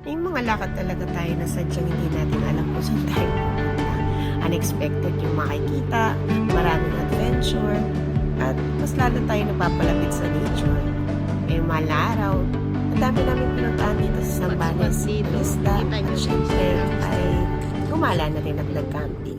May mga lakad talaga tayo na sadyang hindi natin alam kung saan tayo pupunta. Unexpected yung makikita, maraming adventure, at mas lalo tayo napapalapit sa nature. May mga araw, ang dami namin pinuntahan dito sa Zambales, Isla, at syempre ay gumala na rin at nag-camping.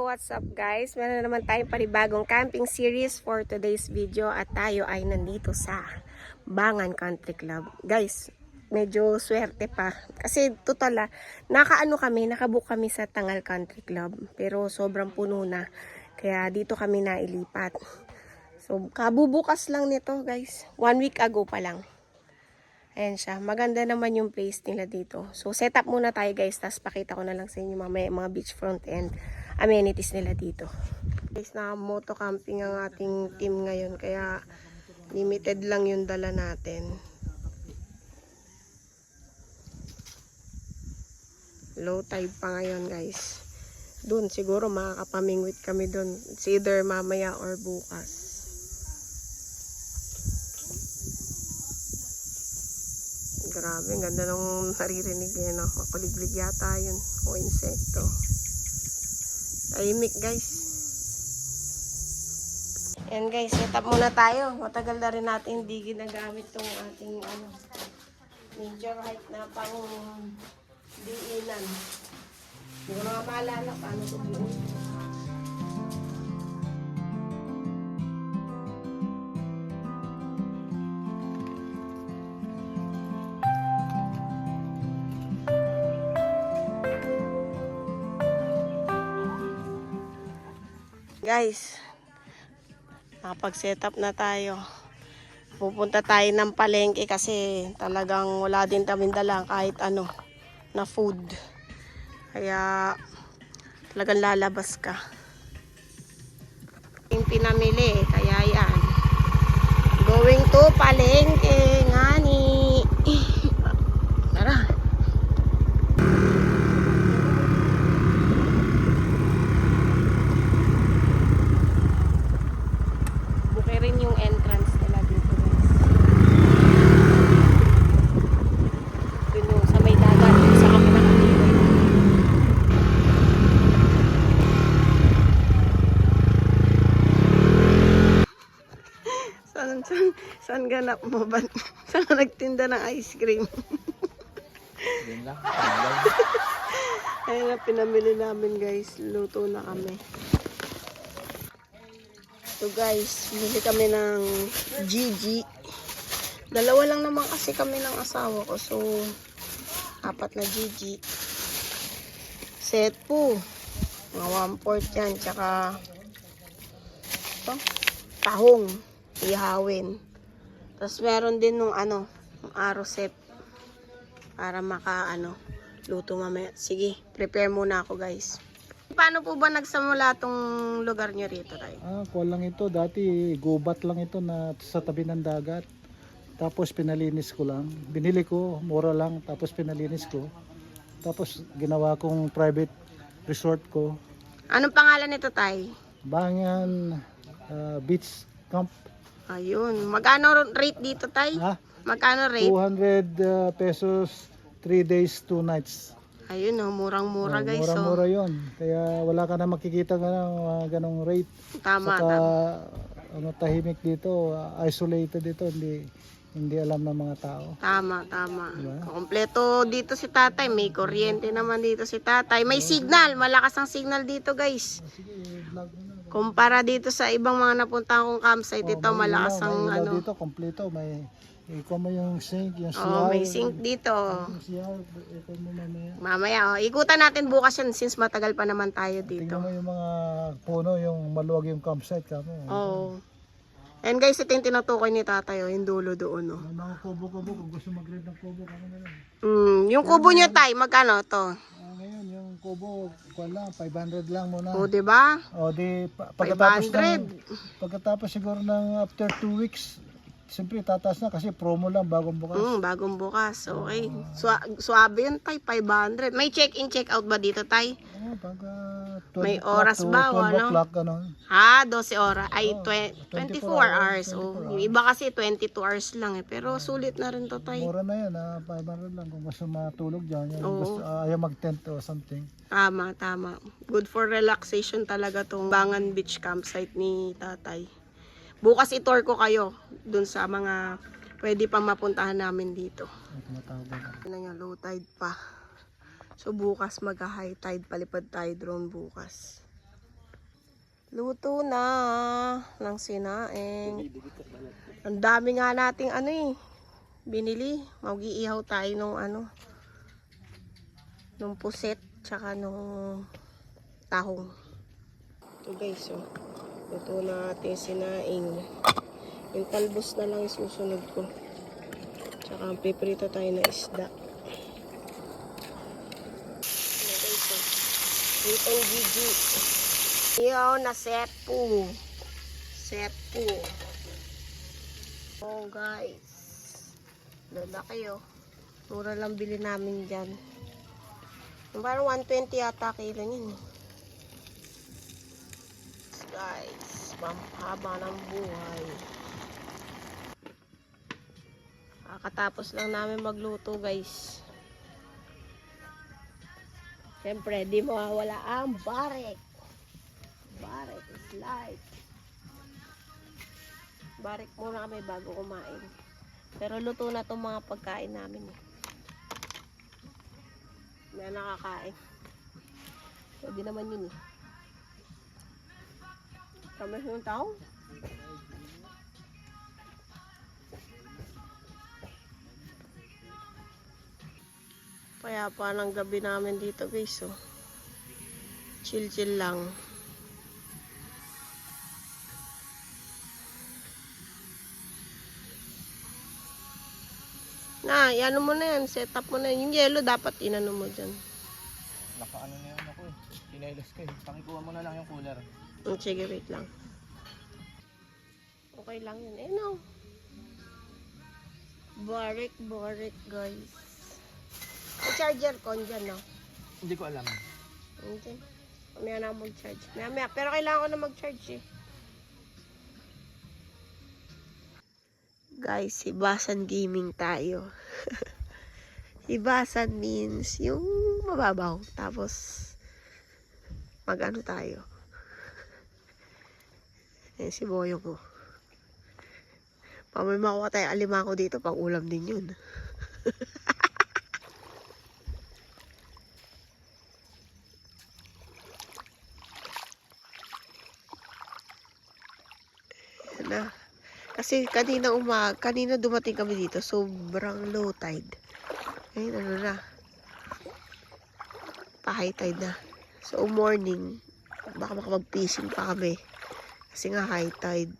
What's up guys? Meron naman tayong panibagong camping series for today's video at tayo ay nandito sa Bangan Country Club. Guys, medyo swerte pa. Kasi total nakabook kami sa Tangal Country Club. Pero sobrang puno na. Kaya dito kami nailipat. So, kabubukas lang nito guys. 1 week ago pa lang. Ayan siya. Maganda naman yung place nila dito. So, set up muna tayo guys. Tapos pakita ko na lang sa inyo mga beachfront and amenities nila dito. Guys, na moto camping ang ating team ngayon. Kaya, limited lang yung dala natin. Low tide pa ngayon guys. Doon siguro makakapamingwit kami doon. It's either mamaya or bukas. Grabe, ang ganda nung naririnig yun. No? Makuliglig yata yun. O insekto. Tahimik guys. Ayan guys, set up muna tayo. Matagal na rin natin hindi ginagamit tong ating major height na pang diinan. Hindi ko na maalala paano ito diin. Guys, nakapag-set up na tayo. Pupunta tayo ng palengke kasi talagang wala din kami dala kahit ano na food. Kaya talagang lalabas ka. Yung pinamili, kaya yan. Going to palengke, ngani. Tara. Rin yung entrance nila dito guys. Dito sa may dagat, sa kapilang highway. Saan ganap mo ba? Saan ka nagtinda ng ice cream? Yun lang. Ayun na, pinamili namin guys. Luto na kami. So guys, bili kami ng GG. Dalawa lang naman kasi kami ng asawa ko. So, 4 na GG. Set po. Mga 1/4 yan. Tsaka, ito, tahong. Ihawin. Tapos meron din nung yung arrow set. Para luto mamaya. Sige, prepare muna ako guys. Paano po ba nagsamula tong lugar nyo rito, Tay? Kuha lang ito. Dati gubat lang ito na sa tabi ng dagat. Tapos pinalinis ko lang. Binili ko, mura lang. Tapos pinalinis ko. Tapos ginawa kong private resort ko. Anong pangalan nito, Tay? Bangan Beach Camp. Ayun. Magkano rate dito, Tay? Magkano rate? 200 pesos, 3 days, 2 nights. Ayun oh, murang-mura guys. Mura-mura yun. Kaya wala ka na makikita ganong rate. Tama, Saka, tama. tahimik dito, isolated dito, hindi alam ng mga tao. Tama. Diba? Kompleto dito si tatay. May kuryente naman dito si tatay. May signal. Malakas ang signal dito guys. Sige, vlog mo na. Kumpara dito sa ibang mga napuntahan kong campsite, ito May malakas ilaw, ang may ilaw ano. dito, kompleto. Ikaw mo yung sink, yung Oh, CR. may sink dito. Yung CR, ikaw mo mamaya. Mamaya, ikutan natin bukas yan since matagal pa naman tayo dito. Tingnan mo yung mga puno, yung maluwag yung campsite kamo. Oh. And guys, ito yung tinutukoy ni tatay, yung dulo doon. Oh. May mga kubo-kubo, kung gusto mag-rent ng kubo, kamo na lang. Yung kubo nyo tay, magkano to? Ngayon, yung kubo, wala, 500 lang muna. O, diba? O, di, 500. Pagkatapos siguro ng after 2 weeks, siyempre tataas na kasi promo lang, bagong bukas. Bagong bukas. Okay. Suabe yun tay, 500. May check-in, check-out ba dito tay? Pag 12 May o'clock oras to ba, 12 ano? o'clock, ano. 12 oras. Ay, 24 hours. Oh. Yung iba kasi 22 hours lang eh. Pero sulit na rin to tay. Mura na yan, 500 lang kung gusto matulog dyan. Yung Oo. gusto, ayaw mag-tent o something. Tama. Good for relaxation talaga tong Bangan Beach campsite ni tatay. Bukas i-tour ko kayo dun sa mga pwede pang mapuntahan namin dito. Ay, tumatawag na. Tignan nyo, low tide pa. So bukas mag-high tide, palipad tayo drone bukas. Luto na ng sinaing. Ang dami nga nating binili. Mag-iihaw tayo nung puset, tsaka nung tahong. Ito guys, luto na natin sinaing. Yung talbos na lang isusunod ko. Tsaka piprito tayo na isda. Itong Gigi. Iyo na sepu. Oh guys. Lalaki oh. Mura lang bili namin dyan. Parang 120 yata kilo yun. Guys, haba ng buhay. Kakatapos lang namin magluto guys. Siyempre, di mawawala ang barek. Barek is life. Barek muna kami bago kumain. Pero luto na itong mga pagkain namin. May nakakain. Pwede naman yun eh. Kami yung tao. Kaya pa ng gabi namin dito guys, chill lang. Ano mo na yan, set up mo na yan. Yung yellow dapat inano mo dyan. Nakaano na yun ako eh. Pinailas ko eh. Pakikuha mo na lang yung cooler. Sige, wait lang. Okay lang yun. No. Barik guys. May charger ko dyan, no? Hindi ko alam. Hindi. Mamaya na ako mag-charge. Mamaya. Pero kailangan ko na mag-charge eh. Guys, hibasan gaming tayo. Hibasan means yung mababaw. Tapos, mag-ano tayo. Eh, si Boyong ko. Pamay makuha tayo alimango dito. Pang ulam din yun. Na. Kasi kanina dumating kami dito, sobrang low tide. Ngayon na. Pa-high tide na. So morning, baka makapag-fishing pa kami. Kasi nga high tide.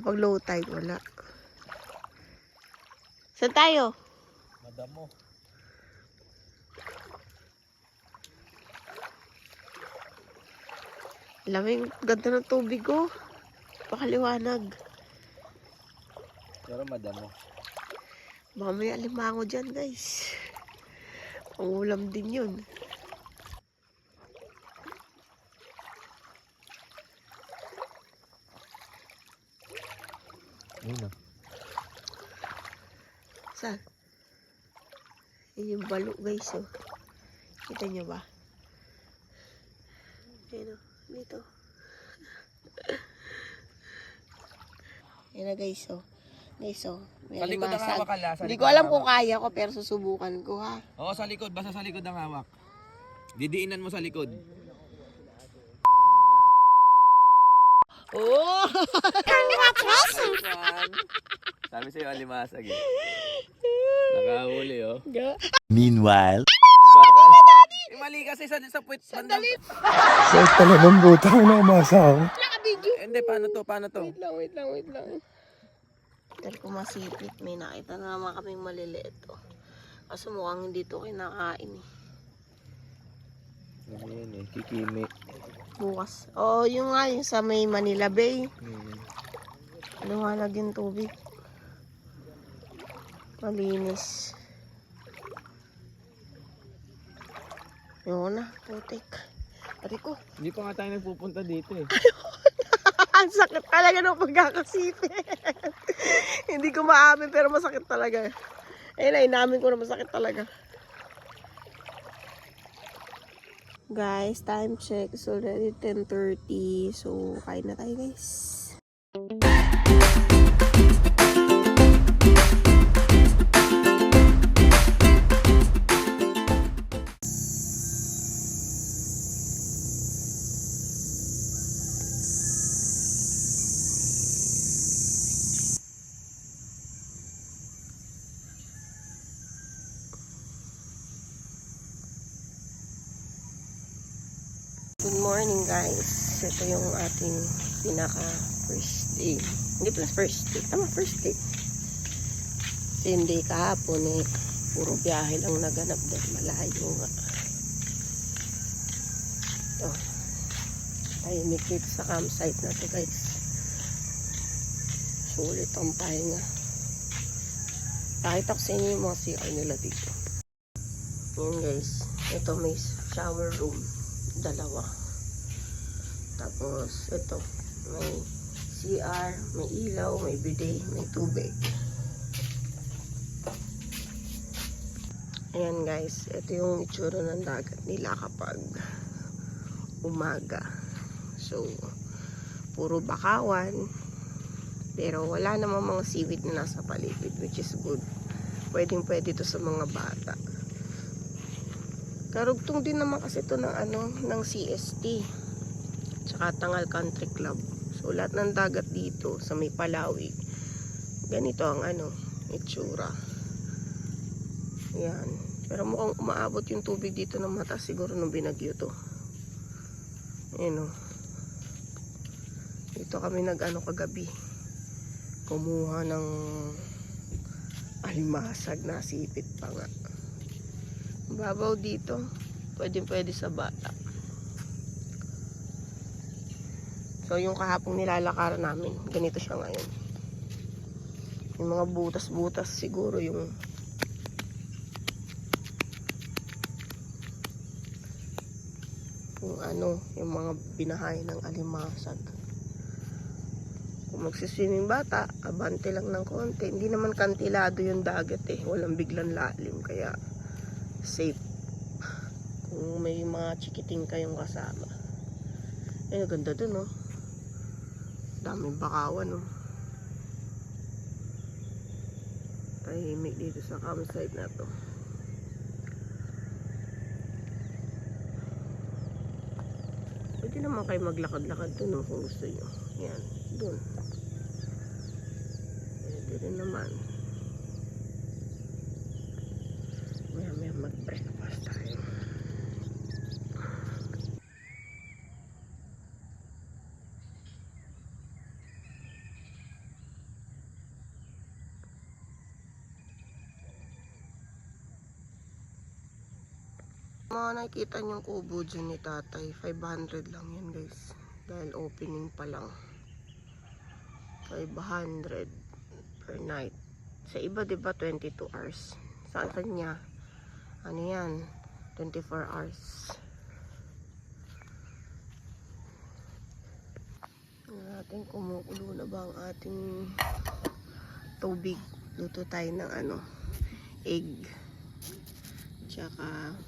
Kapag low tide, wala. Saan tayo? Madamo. Lamig, ganda ng tubig oh. Pakaliwanag. Pero madamo. Baka may alimango dyan guys. Pangulam din yun. Ayun o. Saan? Yun yung balo guys oh. Kita nyo ba? Ayan o, dito. Ayan na guys, oh. Guys, oh. May Sa likod ang limasag. hawak, ala. Sa Hindi likod ko alam ang kung hawak. kaya ko, pero susubukan ko, ha. Oo, sa likod. Basta sa likod ang hawak. Didiinan mo sa likod. Oh! Sabi sa'yo, alimasag eh. Nakahuli oh. Meanwhile, Mali kasi sa puwit. Sandali. Sa talagang butang na umasa ako. Naka-video. Hindi, paano to? Paano to? Wait lang. Dahil ko masipit, may nakita na naman kaming maliliit, oh. Kaso mukhang hindi to kinakain, eh. Ano yan eh, kikimi. Bukas. Oh, yung nga, yung sa may Manila Bay. Luwanag yung tubig. Malinis. Yun na, putik. Pati ko. Hindi pa nga tayo nagpupunta dito eh. Ang sakit talaga ng pagkakasipit. Hindi ko maamin pero masakit talaga. Ayun na, inamin ko na masakit talaga. Guys, time check. It's already 10:30. So, kain na tayo guys. Good morning guys. Ito yung ating pinaka first day. Hindi pala first day. Tama, first day. Same day kahapon eh. Puro biyahe lang naganap dahil malayo nga. Ito. Tahimik dito sa campsite na to guys. Sulit ang pahinga. Pakita ko sa inyo yung mga CR nila dito. Yun guys. Ito may shower room. Dalawa. Tapos, ito. May CR, may ilaw, may bidet, may tubig. Ayan guys. Ito yung itsura ng dagat nila kapag umaga. So, puro bakawan. Pero wala namang mga seaweed na nasa paligid, which is good. Pwedeng pwede to sa mga bata. Karugtong din naman kasi ito ng ng CST tsaka Tangal Country Club. So lahat ng dagat dito sa may Palawig, ganito ang itsura. Yan. Pero mukhang umaabot yung tubig dito ng mata siguro nung binagyo to. Ayan o. Dito kami kagabi. Kumuha ng alimasag na sipit pa nga. Babaw dito. Pwede sa bata. So, yung kahapong nilalakaran namin, ganito siya ngayon. Yung mga butas-butas siguro yung yung mga binahay ng alimasag. Kung magsiswimming bata, abante lang ng konti. Hindi naman kantilado yung dagat eh. Walang biglang lalim. Kaya safe kung may mga chikiting kayong kasama. Ay, ganda dun, oh. Daming bakawan, oh. Tahimik dito sa campsite na to. Pwede naman kayo maglakad-lakad dun, oh, kung gusto nyo. Yan, dun. Pwede rin naman. Maya mag-breakfast tayo. Mga nakikita niyong kubo dyan ni tatay, 500 lang yan guys. Dahil opening pa lang. 500 per night. Sa iba diba 22 hours. Sa kanya, yan, 24 hours. Natin kumukulo na ba ang ating tubig. Luto tayo ng egg. Tsaka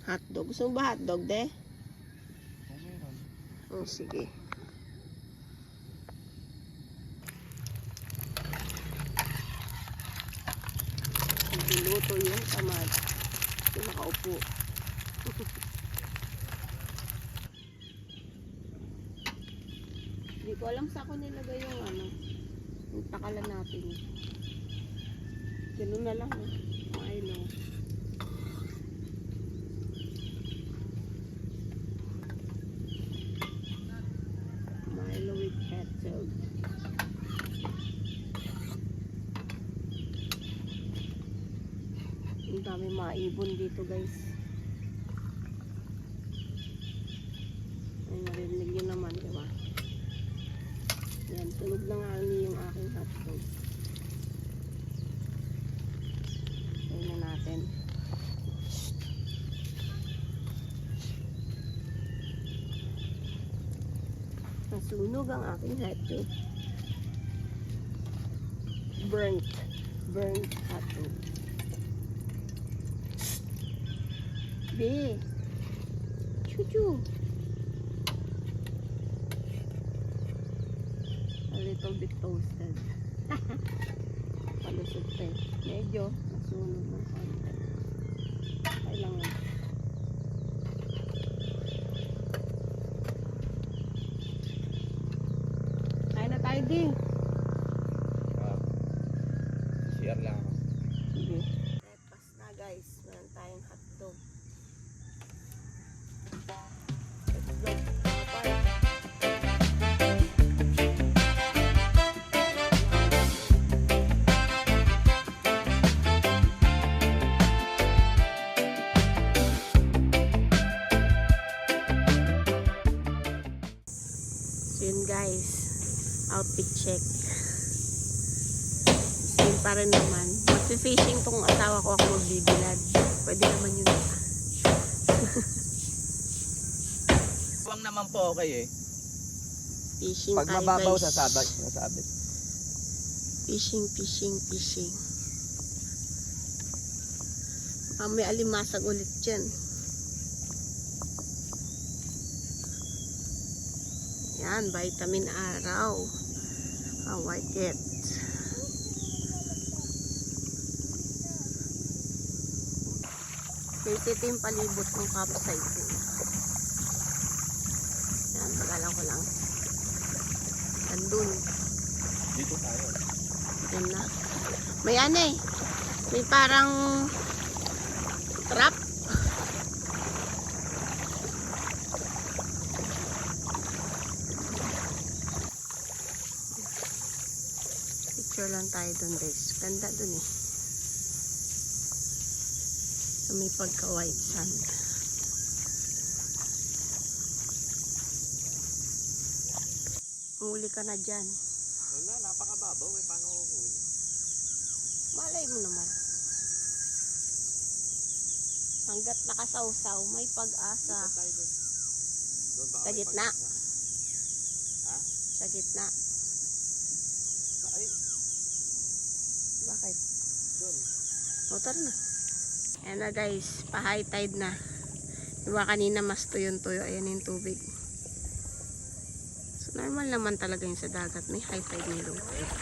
Hotdog. Gusto mo ba hotdog, de? Kung meron. Oh, sige. Niluto yung tamad. Yung nakaupo. Hindi ko alam sa ako nilagay yung ano. Yung takalan natin. Ganun na lang. I know. Milo with ketchup. Ang dami maibon dito, guys. Ay, narinig nyo naman, diba? Yan, tunog na nga yung aking hotdog. Tayo na natin. Nasunog ang aking hotdog. Burnt hotdog. Be. Chuchu. A little bit toasted. Palusot pa eh. Medyo nasunog ng konti. Kailangan. Kain na tayo din. CR lang ako. Sige. Breakfast na guys. Meron tayong hotdog. Let's go. Bye. So yun guys, outfit check. Same pa rin naman. Magfi-fishing tong asawa ko, ako magbibilad. Pwede naman yun. Huwag naman po okay eh. Fishing Pag tayo mababaw guys. sasabit. Fishing. May alimasag ulit dyan. Yan, vitamin araw. White it. Guys, ito yung palibot ng campsite. Yan, pagalang ko lang. Andun. Dito tayo. Yan na. May ano eh. May parang trap. Picture lang tayo dun guys. Ganda dun eh. So, may pagka white sand. Huli ka na dyan. Wala, napakababaw eh. Paano ko huli? Malay mo naman. Hanggat nakasawsaw, may pag-asa. Tayo doon. Doon baka Sa may gitna. pag-isa. Ha? Sa gitna. Ay, Bakit? doon. Motor na. Ayan na guys, pa-high tide na. Diba kanina mas tuyon-tuyo, ayan yung tubig. So normal naman talaga yung sa dagat, may high tide, may low tide.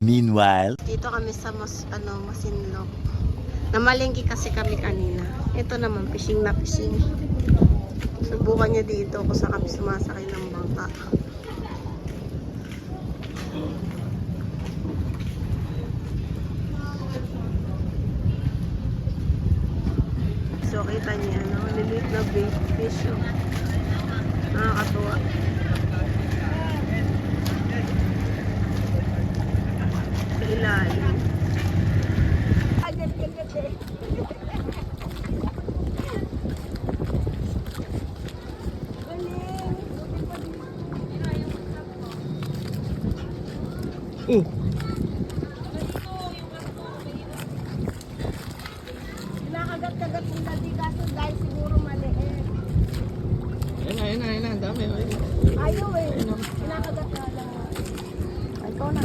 Meanwhile, Dito kami sa Masinloc. Namalengke kasi kami kanina. Ito naman, fishing na fishing. Subukan nyo dito kung saan kami sumasakay ng bangka. So, kita niyo, liliit na bait fish. Oh. Nakakatuwa. Sa ilalim. Kinakagat-kagat yung dati kaso dahil siguro maliit. Ayun na. Ang dami. Ayaw eh. Kinakagat na lang. Ay, ikaw na.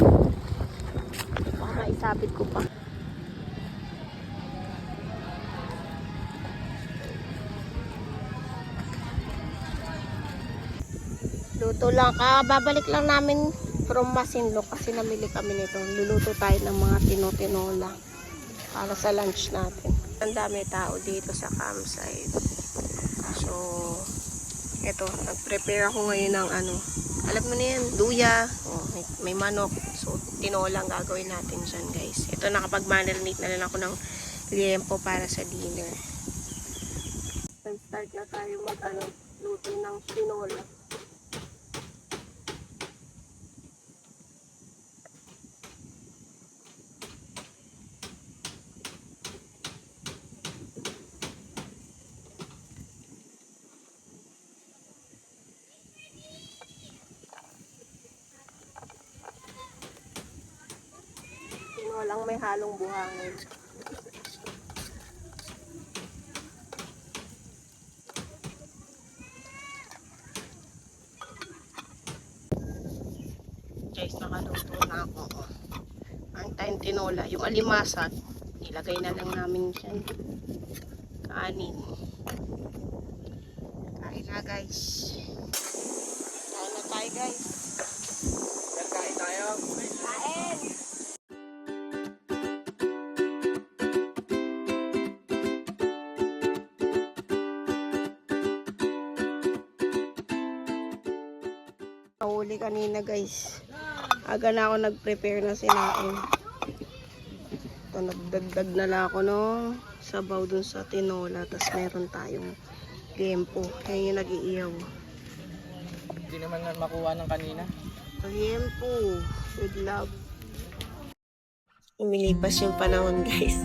Baka maisabit ko pa. Luto lang. Babalik lang namin from Masinloc kasi namili kami nito. Luluto tayo ng mga tinola para sa lunch natin. Ang dami tao dito sa campsite. So, eto, nag-prepare ako ngayon ng ano. Alam mo na yan, luya. Oh, may manok. So, tinola ang gagawin natin dyan, guys. Ito, nakapag-marinate na rin ako ng liempo para sa dinner. Start na tayo luto ng tinola. Walang may halong buhangin. Guys, nakaluto na ako. Ang tayong tinola, yung alimasag, nilagay na lang namin dyan. Kanin. Kain na, guys. Kain na tayo, guys. Kain tayo. Kain! Nahuli kanina, guys. Aga na ako nag-prepare na sinain. Ito, nagdagdag na lang ako no sabaw dun sa tinola. Tapos meron tayong liempo. Yan yung nag-iiyaw. Hindi naman makuha ng kanina. Liempo with love. Umilipas yung panahon, guys.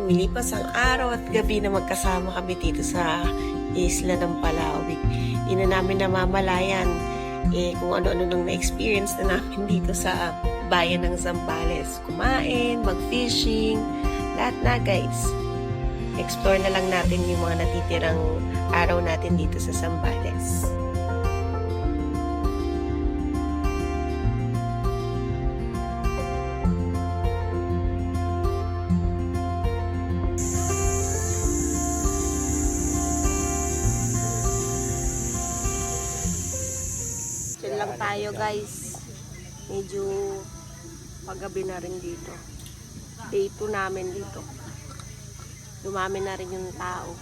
Umilipas ang araw at gabi na magkasama kami dito sa isla ng Palawig. Hindi na namin namamalayan kung ano-ano nang na-experience na namin dito sa bayan ng Zambales. Kumain, mag-fishing, lahat na, guys. Explore na lang natin yung mga natitirang araw natin dito sa Zambales. Lang tayo, guys. Medyo paggabi na rin dito. Day 2 namin dito. Dumami na rin yung tao.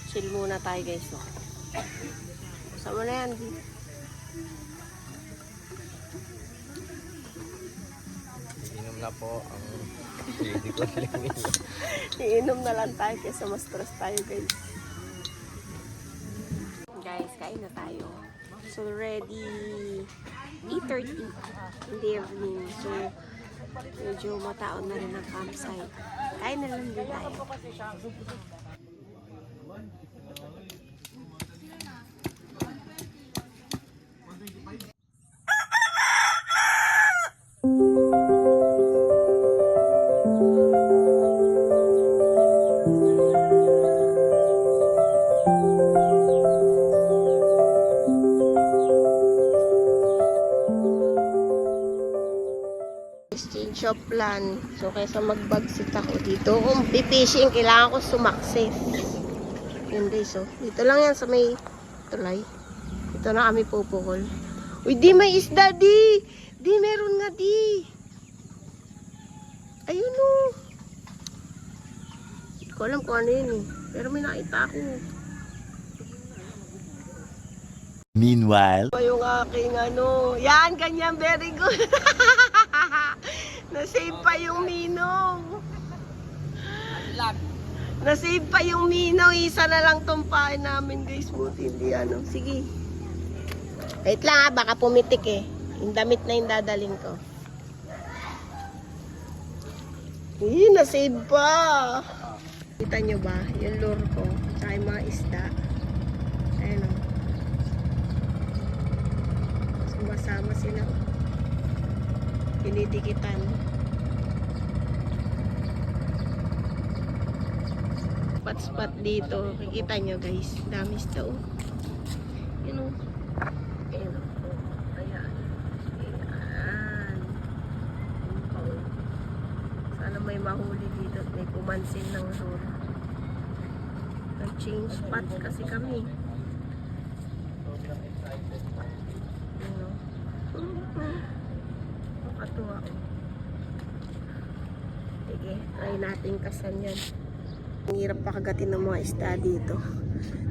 Chill muna tayo, guys. Sama na yan. Inom na po ang hindi ko alam. Iinom na lang tayo kaysa mas stress tayo, guys. Guys, kain na tayo. So, ready 8:30 in the evening. So, medyo mataon na rin ang campsite. Kain na lang din tayo. Exchange of plan. So, kaysa magbagsik ako dito, kung pipishing, kailangan ko sumakses. Yun, guys, so. Dito lang yan sa may tulay. Dito na kami pupukol. Uy, di may isda, di! Di, meron nga, di! Ayun, o. Hindi ko alam kung ano yun, eh. Pero may nakita ako. Meanwhile, Pa yung aking ano. Yan, ganyan, very good. Nasave pa yung minong. Nasave pa yung minong. Isa na lang tumpain namin, guys. Buti hindi ano. Sige. Wait lang, baka pumitik eh. Yung damit na yung dadalhin ko. Nasave pa. Kita nyo ba? Yung lure ko. Tsaka yung mga isda. Ayan o. Sumasama sila. Pinidikitan. spot dito. Kikita nyo guys. Dami isda oh. Yun oh. Ayan oh. Ayan. Ayan. Oh. Sana may mahuli dito at may kumansin ng role. Nag-change spot kasi kami. Ayan oh. Nakatuwa oh. Sige, try natin kasan yan. Ang hirap pa kagatin ng mga isda dito.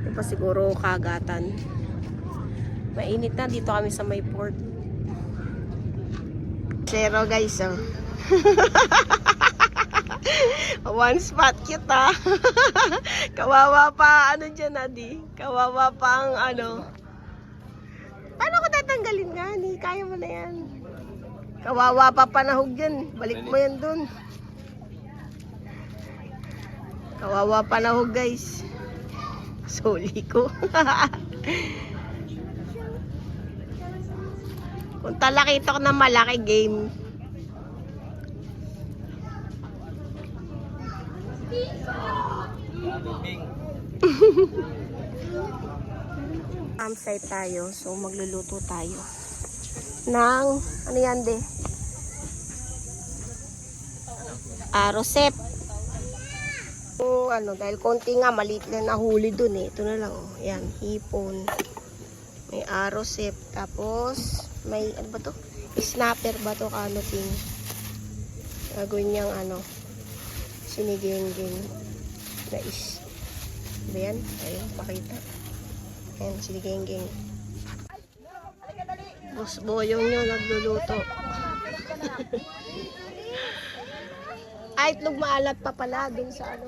Di pa siguro kagatan. Mainit na dito kami sa may port. Zero guys oh. One spot cute ah. Kawawa pa ano dyan Adi. Kawawa pa ang ano. Paano ko tatanggalin nga? Hindi, kaya mo na yan. Kawawa pa panahog yan. Balik mo yan dun. Kawawa panahog guys. Soli ko. Kung talakita ko na malaki game. Campsite tayo. So magluluto tayo. Ng, ano yan de? Rosep. Ano, dahil konti nga, maliit na nahuli dun eh. Ito na lang, oh. Ayan, hipon. May arosep. Tapos, may, ano ba to? Snapper ba to, canoping? Gagawin niyang, ano, siniging-ging. Nais. Ba yan? Ayun, pakita. Ayan, siniging-ging. Boss Boyong nyo, nagluluto. Ay, itlog maalat pa pala dun sa ano.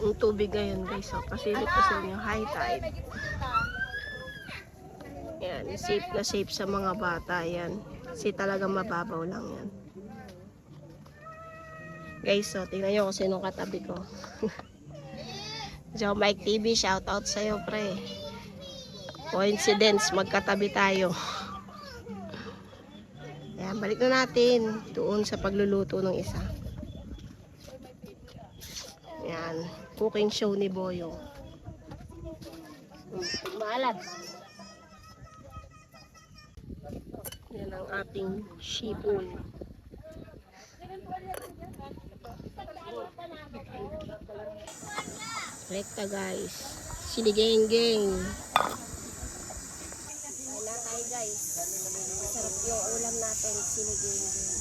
Yung tubig ngayon guys, so pasilip ko sa inyo, high tide. Yan, safe sa mga bata yan. Kasi talaga mababaw lang yan. Guys, so tingnan nyo kung sino katabi ko. So Mike TV, shout out sa'yo pre. Coincidence, magkatabi tayo. Yan, balik na natin doon sa pagluluto ng isa. Yan, cooking show ni Boyo. Maalat. Yan ang ating shipon. Rekta guys. Sinigeng-geng. Kain na tayo guys. Sarap yung ulam natin. Sinigeng-geng.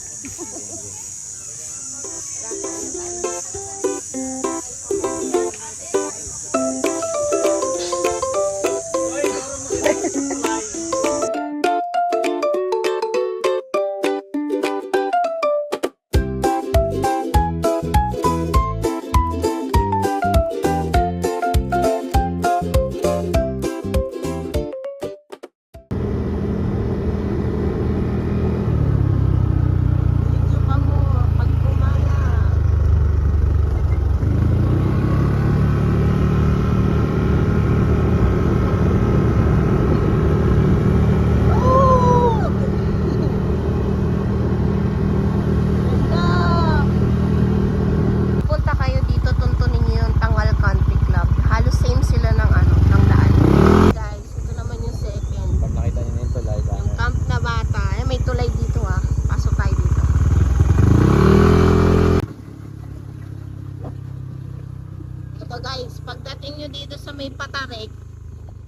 So guys, pagdating nyo dito sa may Patarek,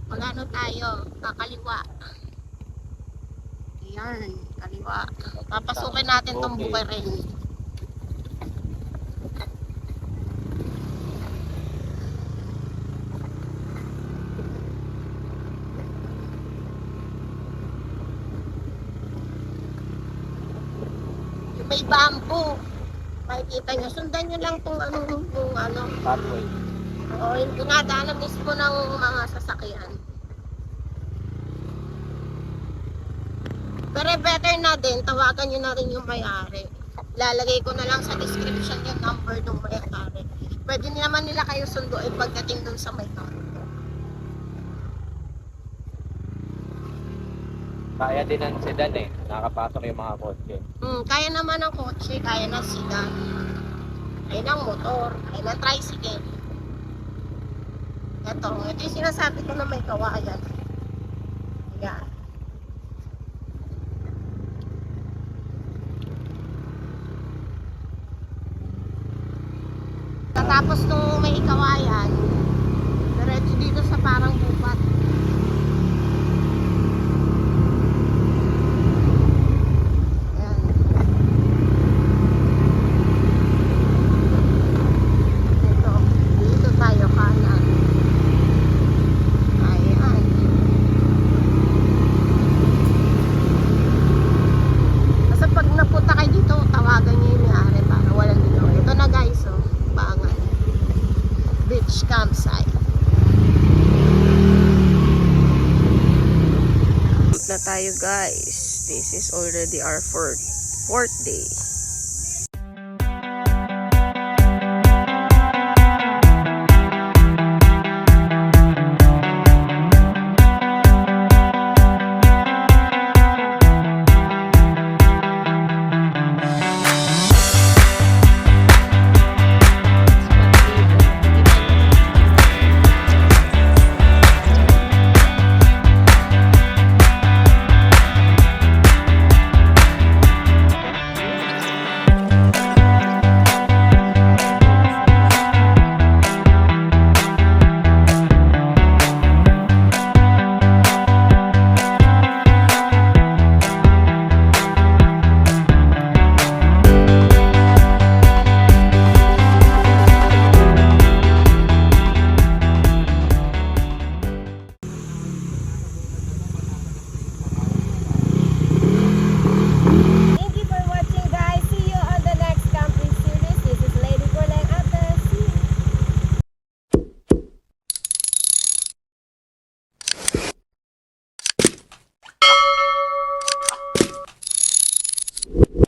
magano tayo, kakaliwa. Ayan, kaliwa. Papasukin natin tong Bukirin. Yung may bamboo. Makikita nyo, sundan nyo lang kung ano. Pathway. Oo, yung dinadaanan mismo ng mga sasakyan. Pero better na din, tawagan nyo na rin yung may-ari. Lalagay ko na lang sa description yung number ng may-ari. Pwede naman nila kayo sunduin pagdating dun sa may-ari. Kaya din ang sedan eh. Nakapasok yung mga kotse. Kaya naman ng kotse, kaya ng sedan. Kaya ng motor, kaya ng tricycle. Ito yung sinasabi ko na may kawayan. Ayan. Tapos nung may kawayan, diretso dito sa parang bupat. Ayan. Dito tayo kanan. Ayan. Kasi pag napunta kayo dito, tawagan nyo yung may-ari para walang dino. Ito na guys, oh, Bangan Beach Campsite. Na tayo guys. This is already our fourth day. Thank you for watching guys. See you on the next camping series. This is Lady Kuleng Ate. See you.